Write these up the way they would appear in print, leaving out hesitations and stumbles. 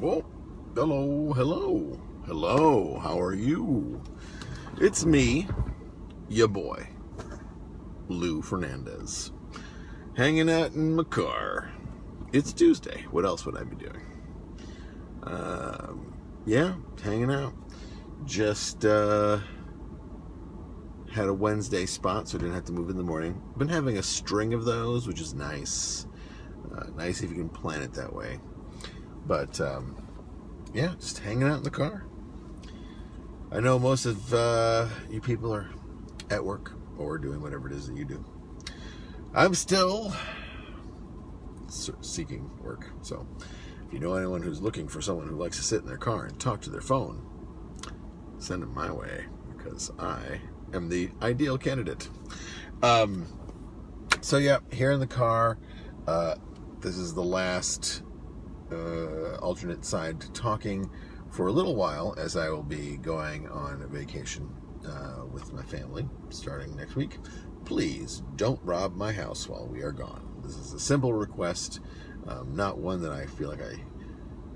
Oh, hello, how are you? It's me, ya boy, Lou Fernandez, hanging out in my car. It's Tuesday. What else would I be doing? Hanging out. Just had a Wednesday spot, so I didn't have to move in the morning. Been having a string of those, which is nice. Nice if you can plan it that way. But, just hanging out in the car. I know most of you people are at work or doing whatever it is that you do. I'm still seeking work. So, if you know anyone who's looking for someone who likes to sit in their car and talk to their phone, send them my way, because I am the ideal candidate. Here in the car. This is the last alternate side talking for a little while, as I will be going on a vacation with my family starting next week. Please don't rob my house while we are gone. This is a simple request, not one that I feel like I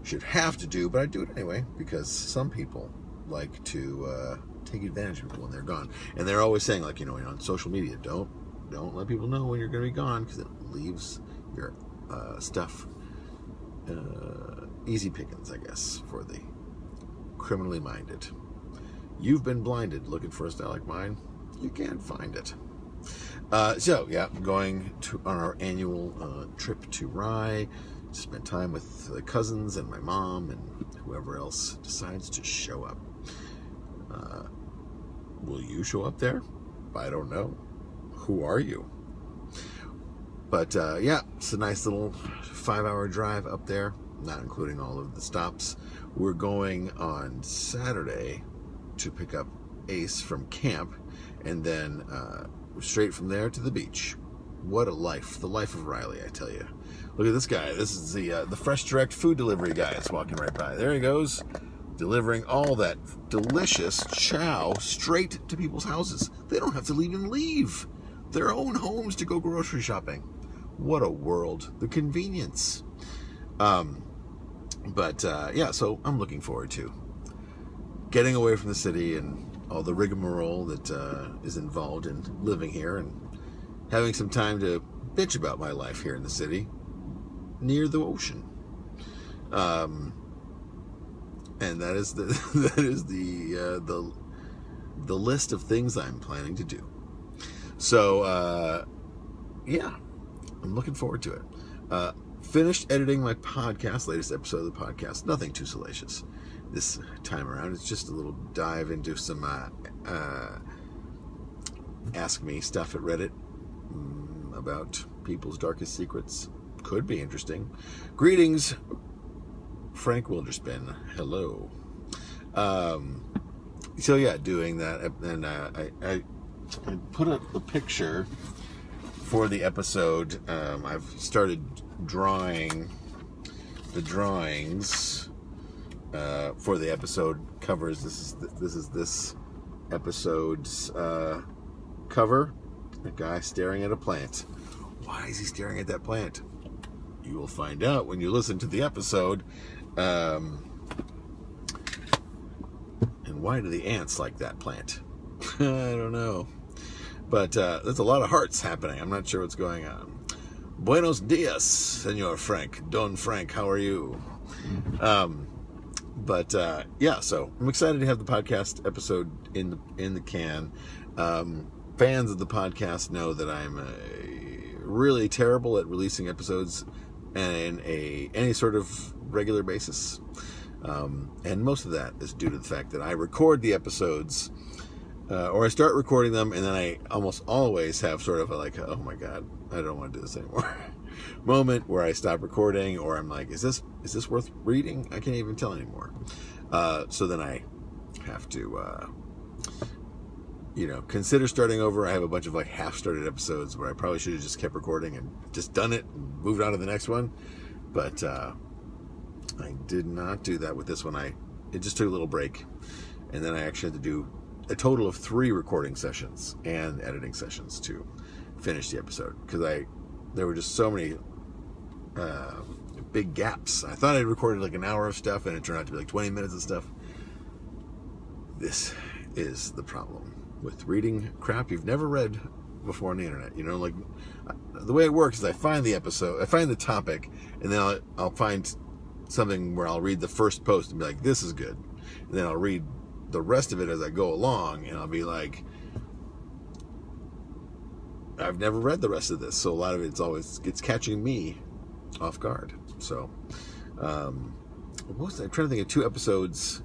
should have to do, but I do it anyway because some people like to take advantage of people when they're gone. And they're always saying, on social media, don't let people know when you're going to be gone, because it leaves your stuff easy pickings, I guess, for the criminally minded. You've been blinded looking for a style like mine. You can't find it. Going on our annual trip to Rye to spend time with the cousins and my mom and whoever else decides to show up. Will you show up there? I don't know. Who are you? But, it's a nice little 5-hour drive up there, not including all of the stops. We're going on Saturday to pick up Ace from camp, and then straight from there to the beach. What a life. The life of Riley, I tell you. Look at this guy. This is the Fresh Direct food delivery guy that's walking right by. There he goes, delivering all that delicious chow straight to people's houses. They don't have to even leave their own homes to go grocery shopping. What a world. The convenience. So I'm looking forward to getting away from the city and all the rigmarole that is involved in living here, and having some time to bitch about my life here in the city near the ocean. And that is the list of things I'm planning to do. So, I'm looking forward to it. Finished editing my podcast, latest episode of the podcast. Nothing too salacious this time around. It's just a little dive into some Ask Me stuff at Reddit about people's darkest secrets. Could be interesting. Greetings, Frank Wilderspin. Hello. Doing that. And I put up a picture for the episode. I've started drawing the drawings for the episode covers. This is this episode's cover. A guy staring at a plant. Why is he staring at that plant? You will find out when you listen to the episode. And why do the ants like that plant? I don't know. But there's a lot of hearts happening. I'm not sure what's going on. Buenos dias, Senor Frank. Don Frank, how are you? So I'm excited to have the podcast episode in the can. Fans of the podcast know that I'm really terrible at releasing episodes on any sort of regular basis. And most of that is due to the fact that I record the episodes, or I start recording them, and then I almost always have sort of oh my God, I don't want to do this anymore moment where I stop recording, or I'm like, is this worth reading? I can't even tell anymore. So then I have to, consider starting over. I have a bunch of half-started episodes where I probably should have just kept recording and just done it and moved on to the next one. But I did not do that with this one. It just took a little break, and then I actually had to do a total of 3 recording sessions and editing sessions to finish the episode, because there were just so many big gaps. I thought I'd recorded like an hour of stuff, and it turned out to be like 20 minutes of stuff. This is the problem with reading crap you've never read before on the internet. You know, like the way it works is I find the episode, I find the topic, and then I'll find something where I'll read the first post and be like, this is good. And then I'll read the rest of it as I go along, and I'll be like, I've never read the rest of this. So a lot of it's catching me off guard. So, I'm trying to think of 2 episodes.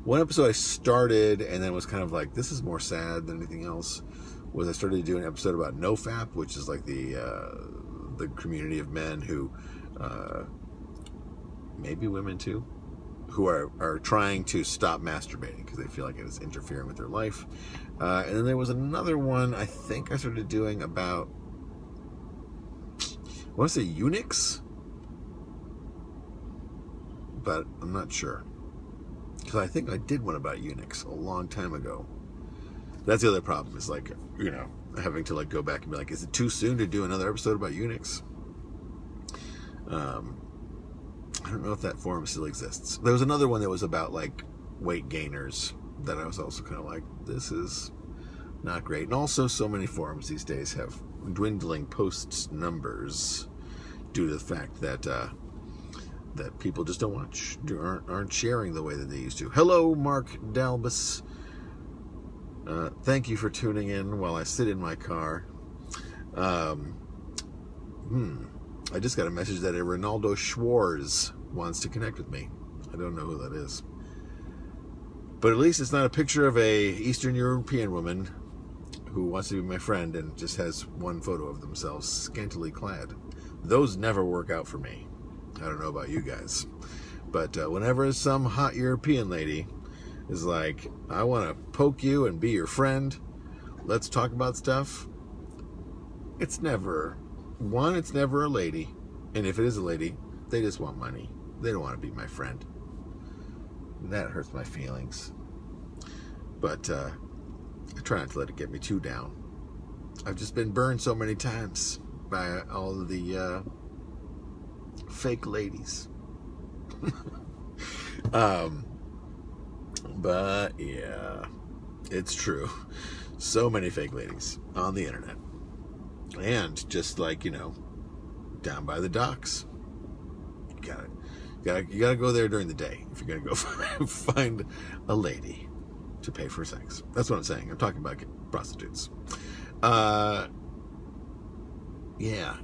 One episode I started and then was kind of like, this is more sad than anything else, was I started to do an episode about NoFap, which is like the community of men who, maybe women too, who are trying to stop masturbating because they feel like it is interfering with their life. And then there was another one I think I started doing about, I want to say eunuchs, but I'm not sure. Because I think I did one about eunuchs a long time ago. That's the other problem, is like, you know, having to like go back and be like, is it too soon to do another episode about eunuchs? I don't know if that forum still exists. There was another one that was about like weight gainers that I was also kind of like, this is not great. And also, so many forums these days have dwindling post numbers due to the fact that that people just aren't sharing the way that they used to. Hello, Mark Dalbus. Thank you for tuning in while I sit in my car. I just got a message that a Ronaldo Schwarz wants to connect with me. I don't know who that is. But at least it's not a picture of a Eastern European woman who wants to be my friend and just has one photo of themselves scantily clad. Those never work out for me. I don't know about you guys. But whenever some hot European lady is like, I want to poke you and be your friend, let's talk about stuff, it's never a lady. And if it is a lady, they just want money. They don't want to be my friend. That hurts my feelings. But I try not to let it get me too down. I've just been burned so many times by all of the fake ladies. But yeah, it's true. So many fake ladies on the internet. And just like, you know, down by the docks. You gotta go there during the day if you're gonna go find a lady to pay for sex. That's what I'm saying. I'm talking about prostitutes. Yeah,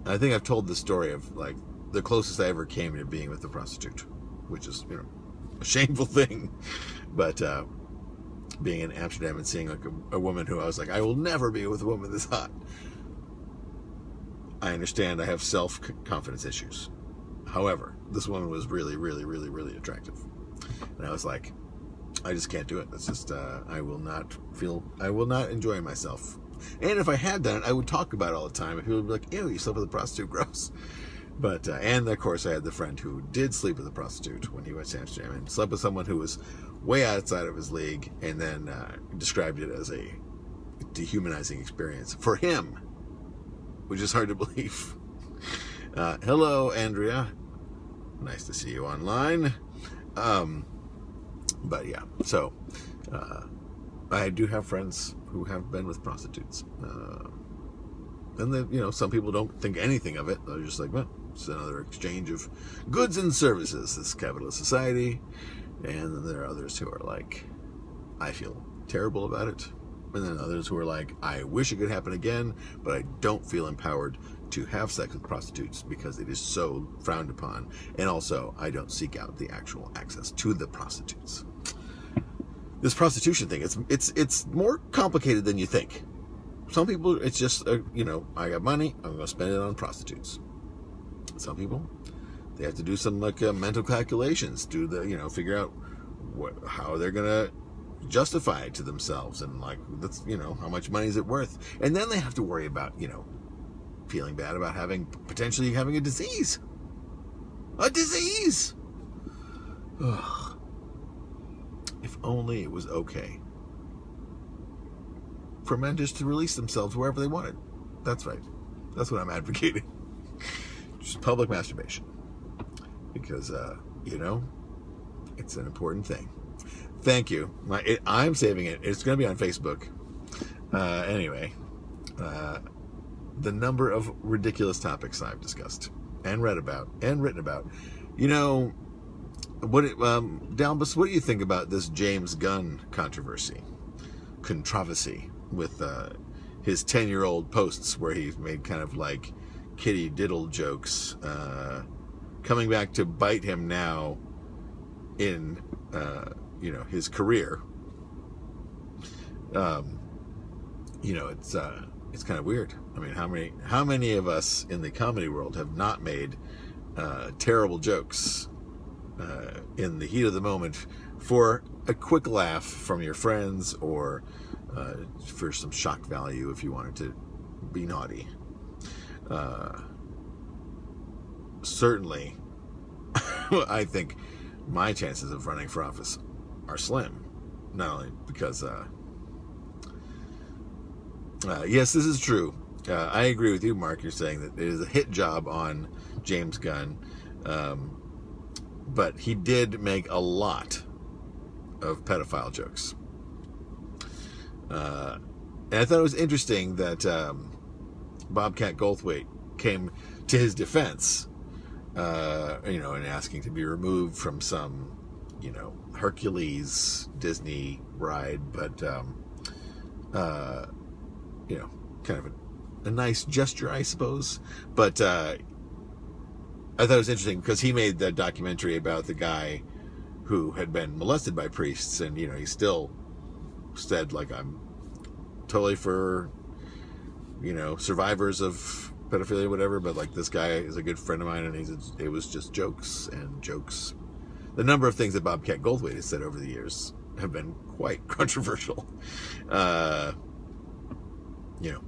I think I've told the story of like the closest I ever came to being with a prostitute, which is, you know, a shameful thing. But being in Amsterdam and seeing like a woman who I was like, I will never be with a woman this hot. I understand I have self-confidence issues. However, this woman was really, really, really, really attractive. And I was like, I just can't do it. It's just, I will not enjoy myself. And if I had done it, I would talk about it all the time. And people would be like, ew, you slept with a prostitute, gross. But, and of course I had the friend who did sleep with a prostitute when he went to Amsterdam and slept with someone who was way outside of his league, and then described it as a dehumanizing experience for him, which is hard to believe. Hello, Andrea. Nice to see you online. But yeah, so I do have friends who have been with prostitutes. And then, you know, some people don't think anything of it. They're just like, well, it's another exchange of goods and services, this capitalist society. And then there are others who are like, I feel terrible about it. And then others who are like, I wish it could happen again, but I don't feel empowered to have sex with prostitutes because it is so frowned upon. And also, I don't seek out the actual access to the prostitutes. This prostitution thing, it's more complicated than you think. Some people, it's just, you know, I got money, I'm going to spend it on prostitutes. Some people, they have to do some like mental calculations, figure out how they're going to justify it to themselves, and like, that's, you know, how much money is it worth? And then they have to worry about, you know, feeling bad about potentially having a disease. A disease! Ugh. If only it was okay for men just to release themselves wherever they wanted. That's right. That's what I'm advocating. Just public masturbation. because, it's an important thing. Thank you. I'm saving it. It's going to be on Facebook. Anyway, the number of ridiculous topics I've discussed and read about and written about. Dalbus, what do you think about this James Gunn controversy with his 10-year-old posts where he made kind of like kitty diddle jokes, coming back to bite him now in his career? It's kind of weird. I mean, how many of us in the comedy world have not made terrible jokes in the heat of the moment for a quick laugh from your friends, or for some shock value if you wanted to be naughty? Certainly, I think my chances of running for office are slim. Not only because, yes, this is true. I agree with you, Mark. You're saying that it is a hit job on James Gunn. But he did make a lot of pedophile jokes. And I thought it was interesting that Bobcat Goldthwait came to his defense, and asking to be removed from some, Hercules Disney ride, but, kind of a nice gesture, I suppose. But I thought it was interesting because he made that documentary about the guy who had been molested by priests, and he still said, like, I'm totally for survivors of pedophilia, whatever, but like, this guy is a good friend of mine, and it was just jokes. The number of things that Bobcat Goldthwait has said over the years have been quite controversial.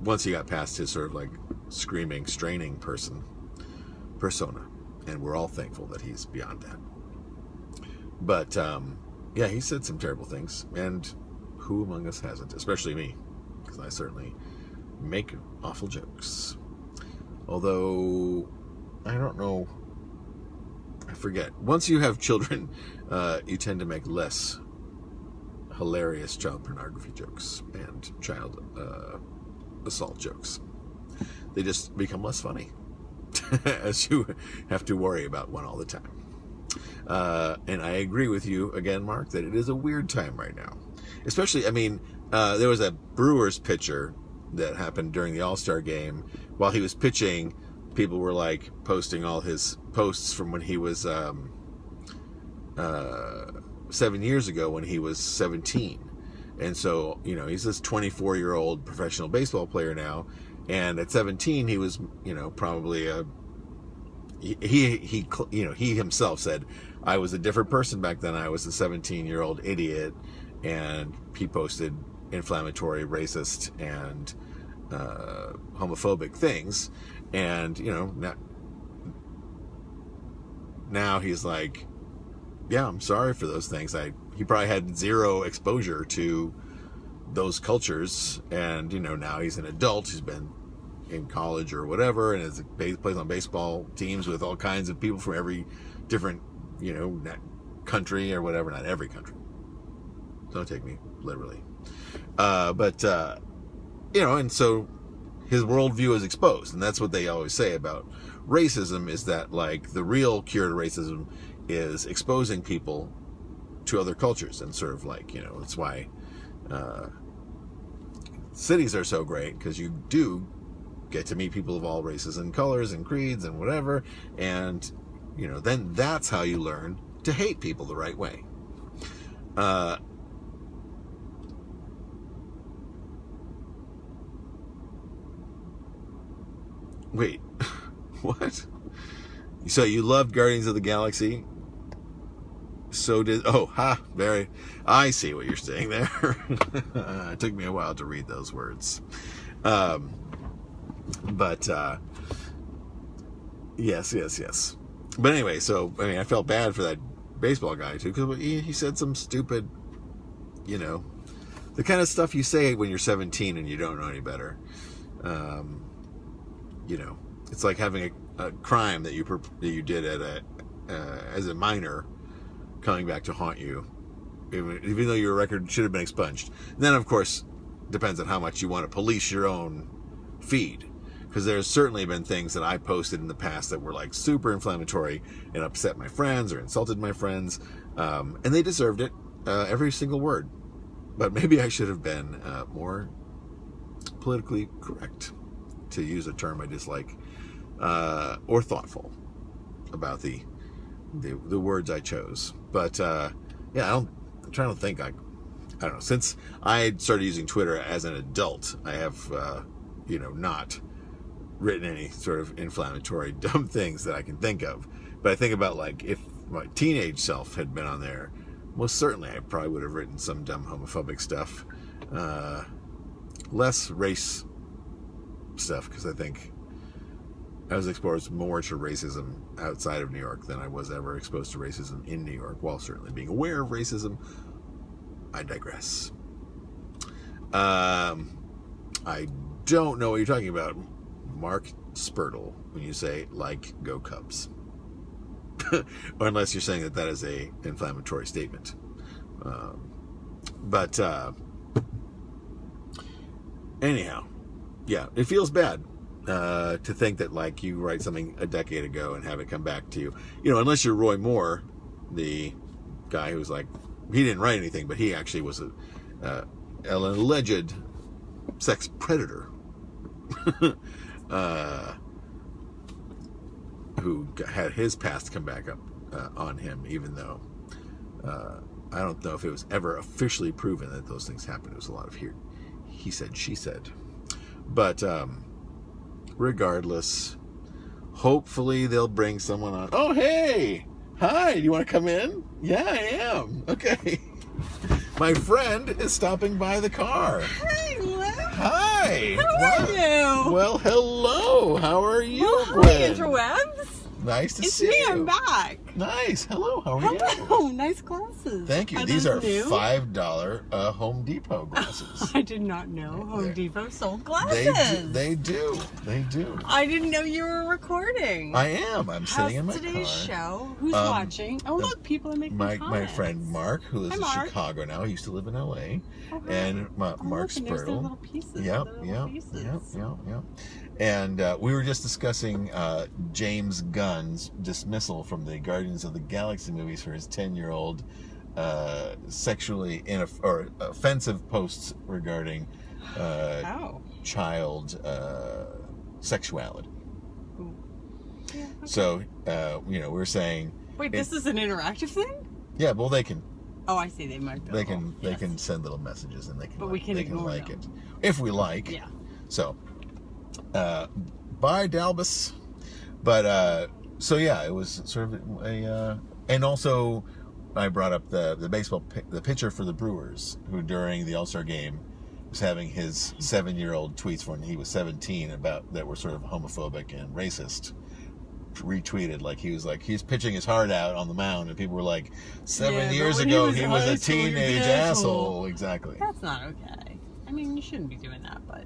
Once he got past his sort of like screaming, straining persona, and we're all thankful that he's beyond that. But he said some terrible things, and who among us hasn't? Especially me, because I certainly make awful jokes. Although, I don't know, I forget. Once you have children, you tend to make less hilarious child pornography jokes and child assault jokes. They just become less funny, as you have to worry about one all the time. And I agree with you again, Mark, that it is a weird time right now. Especially, there was a Brewers pitcher that happened during the All-Star game. While he was pitching, people were like posting all his posts from when he was 7 years ago, when he was 17. And so, he's this 24-year-old professional baseball player now. And at 17, he was, probably he himself said, I was a different person back then. I was a 17-year-old idiot. And he posted inflammatory, racist, and homophobic things. And, now he's like, yeah, I'm sorry for those things. He probably had zero exposure to those cultures. And, now he's an adult. He's been in college or whatever, and plays on baseball teams with all kinds of people from every different, country or whatever. Not every country. Don't take me literally. And so his worldview is exposed. And that's what they always say about racism, is that, like, the real cure to racism is exposing people to other cultures. And sort of like, that's why cities are so great, because you do get to meet people of all races and colors and creeds and whatever. And, then that's how you learn to hate people the right way. Wait, what? So you loved Guardians of the Galaxy? So did... I see what you're saying there. It took me a while to read those words. Yes. But anyway, so, I felt bad for that baseball guy, too, because he said some stupid, the kind of stuff you say when you're 17 and you don't know any better. It's like having a crime that you did as a minor coming back to haunt you, even though your record should have been expunged. And then, of course, depends on how much you want to police your own feed. Because there's certainly been things that I posted in the past that were like super inflammatory and upset my friends or insulted my friends. And they deserved it, every single word. But maybe I should have been more politically correct, to use a term I dislike, or thoughtful about the words I chose. But yeah, I'm trying to think. I don't know. Since I started using Twitter as an adult, I have not written any sort of inflammatory, dumb things that I can think of. But I think about, like, if my teenage self had been on there, most certainly I probably would have written some dumb homophobic stuff. Less race stuff, because I think I was exposed more to racism outside of New York than I was ever exposed to racism in New York, while certainly being aware of racism. I digress. I don't know what you're talking about, Mark Spurtle, when you say, like, go Cubs. Or unless you're saying that is a inflammatory statement. But anyhow, yeah, it feels bad to think that, like, you write something a decade ago and have it come back to you. Unless you're Roy Moore, the guy who's like, he didn't write anything, but he actually was an alleged sex predator. Who had his past come back up on him, even though I don't know if it was ever officially proven that those things happened. It was a lot of he said, she said. But regardless, hopefully they'll bring someone on. Oh, hey! Hi, do you want to come in? Yeah, I am. Okay. My friend is stopping by the car. Hey, Liv. Hi. How are you? Well, hello. How are you, Well, Gwynne? hi, interwebs. Nice to It's see me. you. I'm back. Nice. Hello. How are you? Hello. Nice glasses. Thank you. These are $5 Home Depot glasses. I did not know Home Depot sold glasses. They do. I didn't know you were recording. I am. I'm sitting in my car. How's today's show? Who's watching? Oh, look, people are making comments. My friend Mark, who lives in Mark. Chicago now. He used to live in L.A. Oh, hi. And Mark look, and there's their Spurtle. little pieces. Yep. And we were just discussing James Gunn's dismissal from the Guardians of the Galaxy movies for his 10-year-old sexually or offensive posts regarding child sexuality. Ooh. Yeah, okay. So, we were saying... Wait, this is an interactive thing? Yeah, well, they can... Oh, I see. They might. They can send little messages, and they can. But we can ignore like them. it if we like. Yeah. So, bye Dalbus. But so yeah, it was sort of a, and also I brought up the baseball the pitcher for the Brewers, who during the All-Star game was having his 7-year-old tweets when he was 17 about that were sort of homophobic and racist. Retweeted, like he's pitching his heart out on the mound, and people were like, 7 years ago he was a teenage asshole. Exactly. That's not okay. I mean, you shouldn't be doing that, but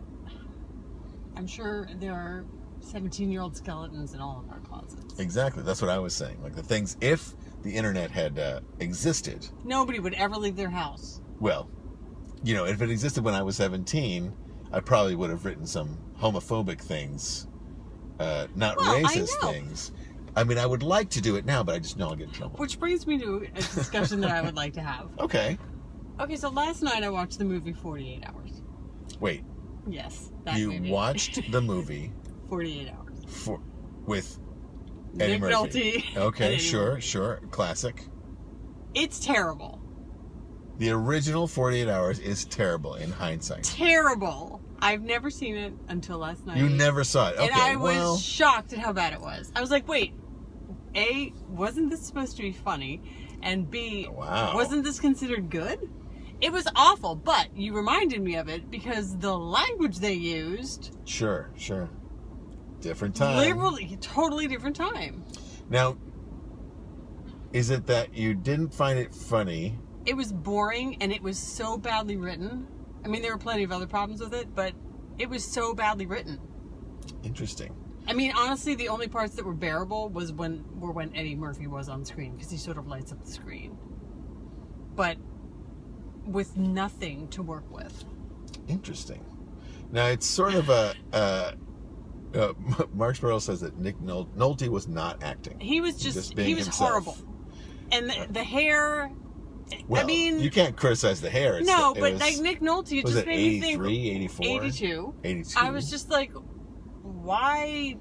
I'm sure there are 17-year-old skeletons in all of our closets. Exactly. That's what I was saying. Like, the things, if the internet had existed, nobody would ever leave their house. Well, if it existed when I was 17, I probably would have written some homophobic things. Not racist things. I mean, I would like to do it now, but I just know I'll get in trouble. Which brings me to a discussion that I would like to have. Okay. Okay, so last night I watched the movie 48 Hours. Wait. Yes, that you movie. watched the movie 48 Hours. With Eddie Nick Murphy. Nolte. Okay, Eddie sure. Murphy. Classic. It's terrible. The original 48 Hours is terrible in hindsight. Terrible. I've never seen it until last night. You never saw it. Okay, and I was shocked at how bad it was. I was like, wait, A, wasn't this supposed to be funny? And B, wasn't this considered good? It was awful, but you reminded me of it because the language they used... Sure. Different time. Literally, totally different time. Now, is it that you didn't find it funny? It was boring, and it was so badly written. I mean, there were plenty of other problems with it, but it was so badly written. Interesting. I mean, honestly, the only parts that were bearable were when Eddie Murphy was on screen, because he sort of lights up the screen. But with nothing to work with. Interesting. Now, it's sort of Mark Spurl says that Nick Nolte was not acting. He was just being he was himself. horrible. And the hair... Well, I mean... You can't criticize the hair. Like Nick Nolte, it just made me think... 83, 84? 82. 82. I was just like, why?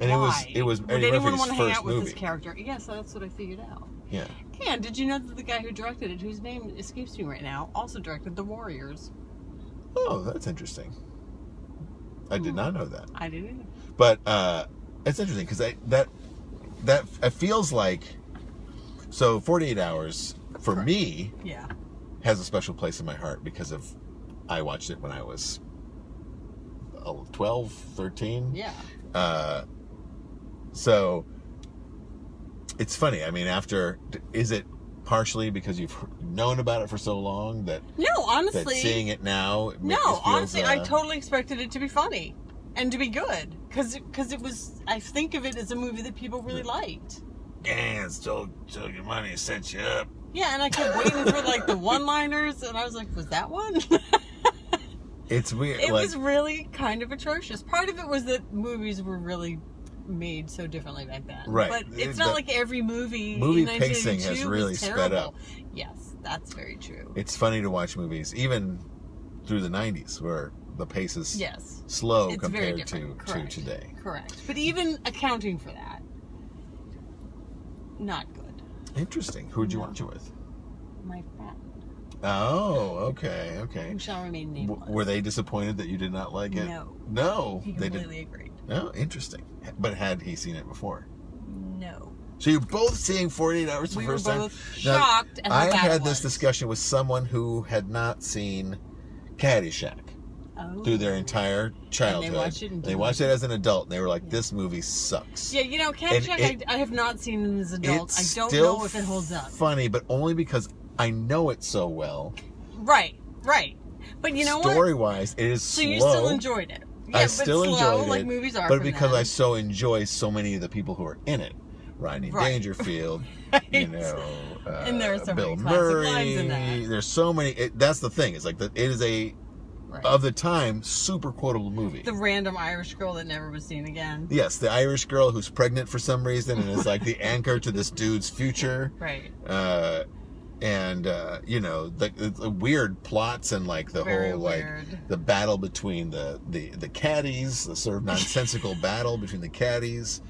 And it was Would Eddie anyone Murphy's want to hang first out with movie. this character? Yes, that's what I figured out. Yeah. And did you know that the guy who directed it, whose name escapes me right now, also directed The Warriors? Oh, that's interesting. I did not know that. I didn't either. But it's interesting because that it feels like, so 48 Hours for me has a special place in my heart because I watched it when I was 12, 13. Yeah. So it's funny. I mean, is it partially because you've known about it for so long that honestly, that seeing it now honestly, I totally expected it to be funny and to be good because it was. I think of it as a movie that people really liked. Yeah, stole your money, set you up. Yeah, and I kept waiting for like the one-liners, and I was like, was that one? It's weird. It was really kind of atrocious. Part of it was that movies were really made so differently back then. Right. But it's not like every movie in pacing has really sped up. Yes, that's very true. It's funny to watch movies, even through the 90s, where the pace is slow compared to today. Correct. But even accounting for that, not good. Interesting. Who'd you watch it with? My friend. Oh, okay. Who shall remain nameless. Were they disappointed that you did not like it? No. He completely agreed. Oh, interesting. But had he seen it before? No. So you're both seeing 48 Hours for the first time? We were both shocked at how bad it was. I had this discussion with someone who had not seen Caddyshack through their entire childhood. And they watched it as an adult, and they were like, this movie sucks. Yeah, Caddyshack I have not seen as an adult. I don't know if it holds up. It's funny, but only because I know it so well. Right. But you know what? Story-wise, it is slow. So you still enjoyed it. Yeah, I still enjoyed it. Like movies are. But because I so enjoy so many of the people who are in it. Rodney Dangerfield, and there are so Bill many classic Murray. lines in that. There's so many. That's the thing. It's like it is a of the time super quotable movie. The random Irish girl that never was seen again. Yes, the Irish girl who's pregnant for some reason and is like the anchor to this dude's future. Right. And the weird plots and like the Very whole weird. like the battle between the caddies, the sort of nonsensical battle between the caddies.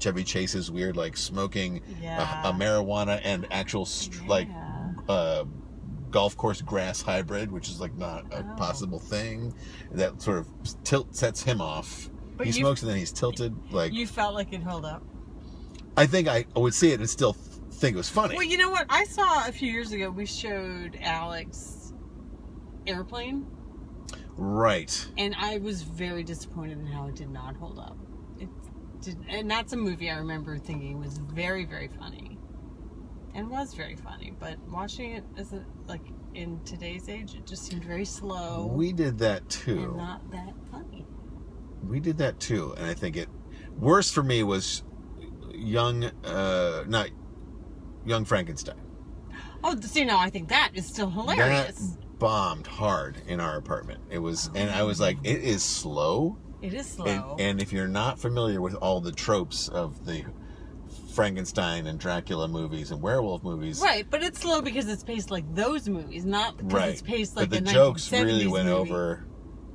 Chevy Chase's weird like smoking a marijuana and actual golf course grass hybrid, which is like not a possible thing. That sort of sets him off. But he smokes and then he's tilted. Like you felt like it held up. I think I would see it and still think it was funny. Well, you know what? I saw a few years ago. We showed Alex Airplane. Right. And I was very disappointed in how it did not hold up. And that's a movie I remember thinking was very, very funny. And was very funny. But watching it in today's age, it just seemed very slow. We did that too. And not that funny. We did that too. And I think worse for me was Young Frankenstein. Oh, see, now I think that is still hilarious. That bombed hard in our apartment. It was, and I was like, it is slow. It is slow. And if you're not familiar with all the tropes of the Frankenstein and Dracula movies and werewolf movies. Right, but it's slow because it's paced like those movies, not because it's paced like but the jokes 1970s really went movie. over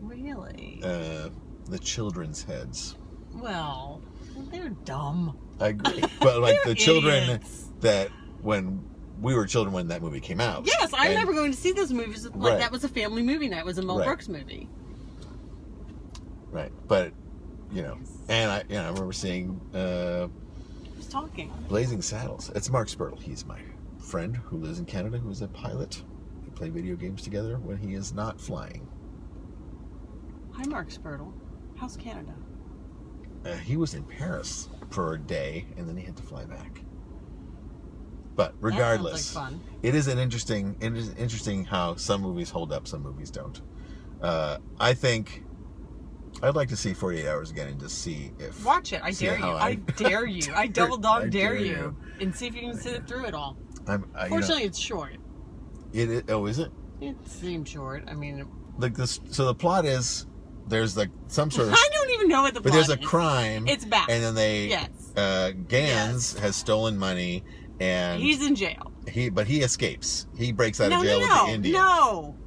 Really? The children's heads. Well, they're dumb. I agree. But like the children idiots. that when we were children when that movie came out. Yes, I remember going to see those movies. Like that was a family movie night. It was a Mel Brooks movie. Right, but and I remember seeing Who's talking? Blazing Saddles. It's Mark Spurl. He's my friend who lives in Canada, who's a pilot. We play video games together when he is not flying. Hi, Mark Spurl. How's Canada? He was in Paris for a day, and then he had to fly back. But regardless, that sounds like fun. It is interesting how some movies hold up, some movies don't. I think I'd like to see 48 Hours again and just see if... Watch it. I dare you. I dare you. I double dog dare you. And see if you can sit through it all. Fortunately, it's short. Oh, is it? It seemed short. I mean... Like this. So the plot is... There's like some sort of... I don't even know what the plot is. But there's a crime. It's back. And then they... Yes. Gans has stolen money and... He's in jail. But he escapes. He breaks out of jail with the Indian.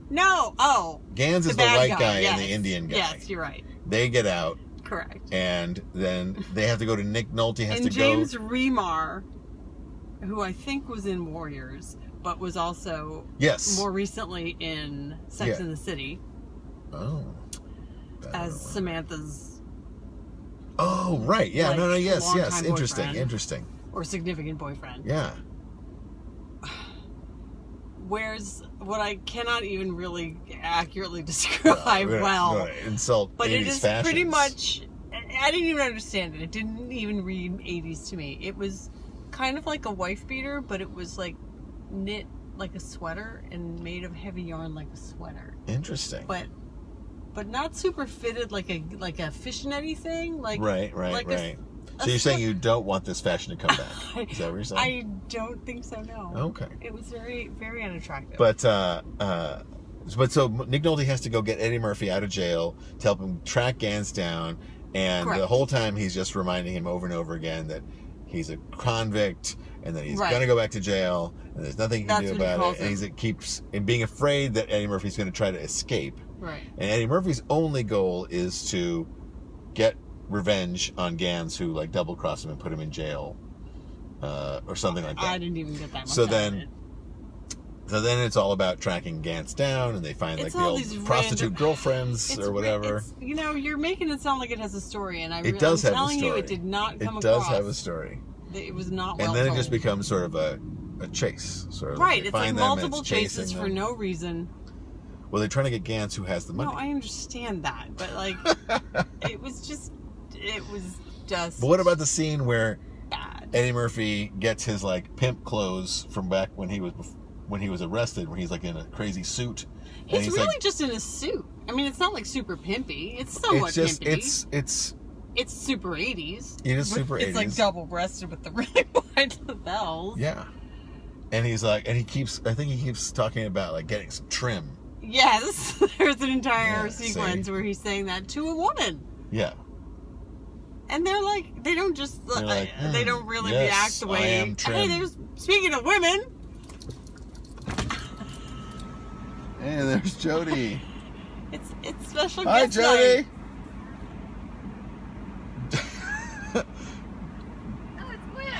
No. Oh. Gans is the white guy and the Indian guy. Yes, you're right. They get out. Correct. And then they have to go to Nick Nolte and James Remar, who I think was in Warriors, but was also more recently in Sex and the City. Oh. As Samantha's. Oh, right. Yeah, yes. Interesting. Or significant boyfriend. Yeah. Where's what I cannot even really accurately describe insult but 80s it is fashions. Pretty much. I didn't even understand it. It didn't even read 80s to me. It was kind of like a wife beater, but it was like knit like a sweater and made of heavy yarn like a sweater. Interesting. But not super fitted like a fishnetty thing. Like right. So you're saying you don't want this fashion to come back? Is that what you're saying? I don't think so. No. Okay. It was very, very unattractive. But so Nick Nolte has to go get Eddie Murphy out of jail to help him track Gans down, and the whole time he's just reminding him over and over again that he's a convict and that he's gonna go back to jail and there's nothing he can do about it. And he keeps being afraid that Eddie Murphy's going to try to escape. Right. And Eddie Murphy's only goal is to get revenge on Gans, who like double crossed him and put him in jail, or something like that. I didn't even get that much. So then it's all about tracking Gans down, and they find like the old prostitute girlfriends or whatever. You're making it sound like it has a story, and I'm telling you, it did not come across. It does have a story. It was not well told. And then told. It just becomes sort of a chase, sort of. Right. It's like multiple chases for no reason. Well, they're trying to get Gans, who has the money. No, I understand that, but like, it was just. But what about the scene where bad. Eddie Murphy gets his like pimp clothes from back when he was arrested, where he's like in a crazy suit? He's really like, just in a suit. I mean, it's not like super pimpy. It's somewhat pimpy. It's super 80s. It is super 80s. It's like double-breasted with the really wide lapels. Yeah. And he's like, I think he keeps talking about like getting some trim. Yes, there's an entire sequence where he's saying that to a woman. Yeah. And they're like, they don't just, they don't really react the way. I am trim. Hey, speaking of women. Hey, there's Jody. It's special guest Jody. Night.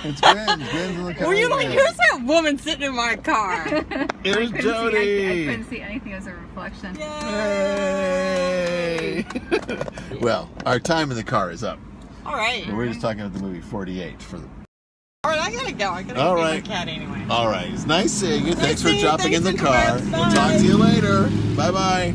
It's Gwynne. Gwynne's in the car. Were you like, who's that woman sitting in my car? Here's Jody. I couldn't see anything as a reflection. Yay! Well, our time in the car is up. All right. We're just talking about the movie 48 for the... All right, I gotta go. I gotta go get my cat anyway. All right. It's nice seeing you. Thanks for dropping in the car. We'll talk to you later. Bye-bye.